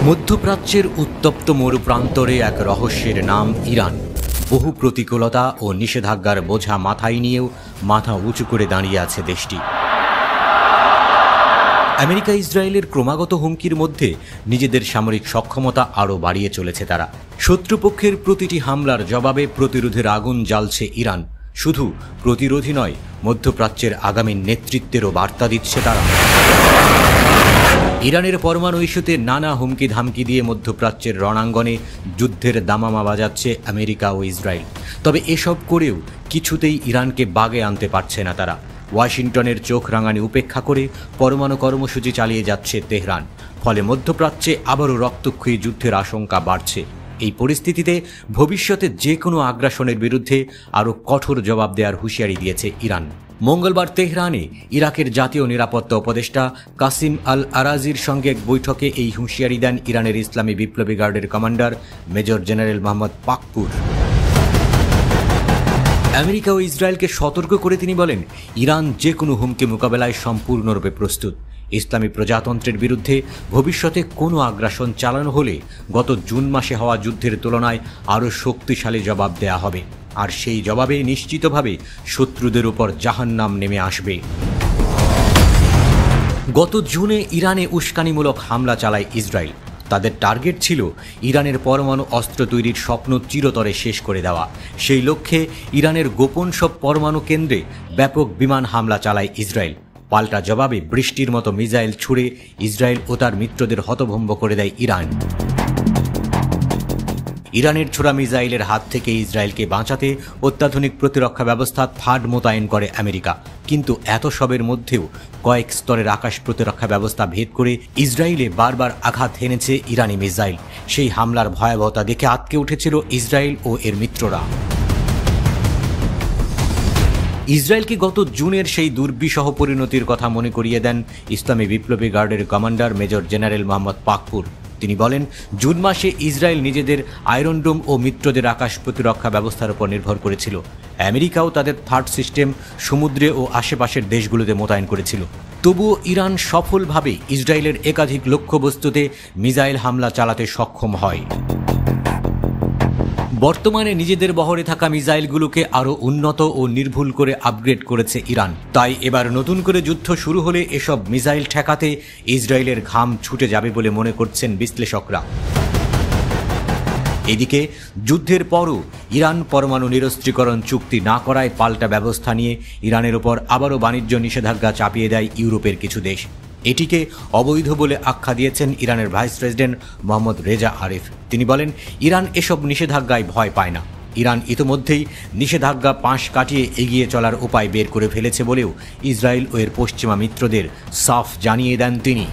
মধ্যপ্রাচ্যের উত্তপ্ত মরুপ্রান্তরে এক রহস্যের নাম ইরান। বহু প্রতিকূলতা ও নিষেধাজ্ঞার বোঝা মাথায় নিয়েও মাথা উঁচু করে দাঁড়িয়ে আছে দেশটি। আমেরিকা ইসরায়েলের ক্রমাগত হুমকির মধ্যে নিজেদের সামরিক সক্ষমতা আরও বাড়িয়ে চলেছে তারা। শত্রুপক্ষের প্রতিটি হামলার জবাবে প্রতিরোধের আগুন জ্বালছে ইরান। শুধু প্রতিরোধী নয়, মধ্যপ্রাচ্যের আগামী নেতৃত্বেরও বার্তা দিচ্ছে তারা। ইরানের পরমাণু ইস্যুতে নানা হুমকি ধামকি দিয়ে মধ্যপ্রাচ্যের রণাঙ্গনে যুদ্ধের দামামা বাজাচ্ছে আমেরিকা ও ইসরায়েল। তবে এসব করেও কিছুতেই ইরানকে বাগে আনতে পারছে না তারা। ওয়াশিংটনের চোখ রাঙানি উপেক্ষা করে পরমাণু কর্মসূচি চালিয়ে যাচ্ছে তেহরান। ফলে মধ্যপ্রাচ্যে আবারও রক্তক্ষয়ী যুদ্ধের আশঙ্কা বাড়ছে। এই পরিস্থিতিতে ভবিষ্যতে যে কোনো আগ্রাসনের বিরুদ্ধে আরও কঠোর জবাব দেওয়ার হুঁশিয়ারি দিয়েছে ইরান। মঙ্গলবার তেহরানে ইরাকের জাতীয় নিরাপত্তা উপদেষ্টা কাসিম আল আরাজির সঙ্গে এক বৈঠকে এই হুঁশিয়ারি দেন ইরানের ইসলামী বিপ্লবী গার্ডের commander major general Mohammad Pakpour. America ও ইসরায়েলকে সতর্ক করে তিনি বলেন, ইরান যে কোনো হুমকি মোকাবেলায় সম্পূর্ণরূপে প্রস্তুত। ইসলামী প্রজাতন্ত্রের বিরুদ্ধে ভবিষ্যতে কোনো আগ্রাসন চালানো হলে গত জুন মাসে হওয়া যুদ্ধের তুলনায় আরও শক্তিশালী জবাব দেয়া হবে। আর সেই জবাবে নিশ্চিতভাবে শত্রুদের উপর জাহান্নাম নেমে আসবে। গত জুনে ইরানে উস্কানিমূলক হামলা চালায় ইসরায়েল। তাদের টার্গেট ছিল ইরানের পরমাণু অস্ত্র তৈরির স্বপ্ন চিরতরে শেষ করে দেওয়া। সেই লক্ষ্যে ইরানের গোপন সব পরমাণু কেন্দ্রে ব্যাপক বিমান হামলা চালায় ইসরায়েল। পাল্টা জবাবে বৃষ্টির মতো মিসাইল ছুড়ে ইসরায়েল ও তার মিত্রদের হতভম্ব করে দেয় ইরান। ইরানের ছোড়া মিসাইলের হাত থেকে ইসরায়েলকে বাঁচাতে অত্যাধুনিক প্রতিরক্ষা ব্যবস্থা থার্ড মোতায়েন করে আমেরিকা। কিন্তু এত সবের মধ্যেও কয়েক স্তরের আকাশ প্রতিরক্ষা ব্যবস্থা ভেদ করে ইসরায়েলে বারবার আঘাত হেনেছে ইরানি মিসাইল। সেই হামলার ভয়াবহতা দেখে আঁতকে উঠেছিল ইসরায়েল ও এর মিত্ররা। ইসরায়েলকে গত জুনের সেই দুর্বিষহ পরিণতির কথা মনে করিয়ে দেন ইসলামী বিপ্লবী গার্ডের commander major general Mohammad Pakpour. তিনি বলেন, জুন মাসে ইসরায়েল নিজেদের আয়রন ডোম ও মিত্রদের আকাশ প্রতিরক্ষা ব্যবস্থার উপর নির্ভর করেছিল। আমেরিকাও তাদের থার্ড সিস্টেম সমুদ্রে ও আশেপাশের দেশগুলোতে মোতায়েন করেছিল। তবুও ইরান সফলভাবে ইসরায়েলের একাধিক লক্ষ্যবস্তুতে মিসাইল হামলা চালাতে সক্ষম হয়। বর্তমানে নিজেদের বহরে থাকা মিসাইলগুলোকে আরও উন্নত ও নির্ভুল করে আপগ্রেড করেছে ইরান। তাই এবার নতুন করে যুদ্ধ শুরু হলে এসব মিসাইল ঠেকাতে ইসরায়েলের ঘাম ছুটে যাবে বলে মনে করছেন বিশ্লেষকরা। এদিকে যুদ্ধের পরও ইরান পরমাণু নিরস্ত্রীকরণ চুক্তি না করায় পাল্টা ব্যবস্থা নিয়ে ইরানের ওপর আবারও বাণিজ্য নিষেধাজ্ঞা চাপিয়ে দেয় ইউরোপের কিছু দেশ। এটিকে অবৈধ বলে আখ্যা দিয়েছেন ইরানের ভাইস প্রেসিডেন্ট মোহাম্মদ রেজা আরিফ। তিনি বলেন, ইরান এসব নিষেধাজ্ঞায় ভয় পায় না। ইরান ইতোমধ্যেই নিষেধাজ্ঞা পাশ কাটিয়ে এগিয়ে চলার উপায় বের করে ফেলেছে বলেও ইসরায়েল ও এর পশ্চিমা মিত্রদের সাফ জানিয়ে দেন তিনি।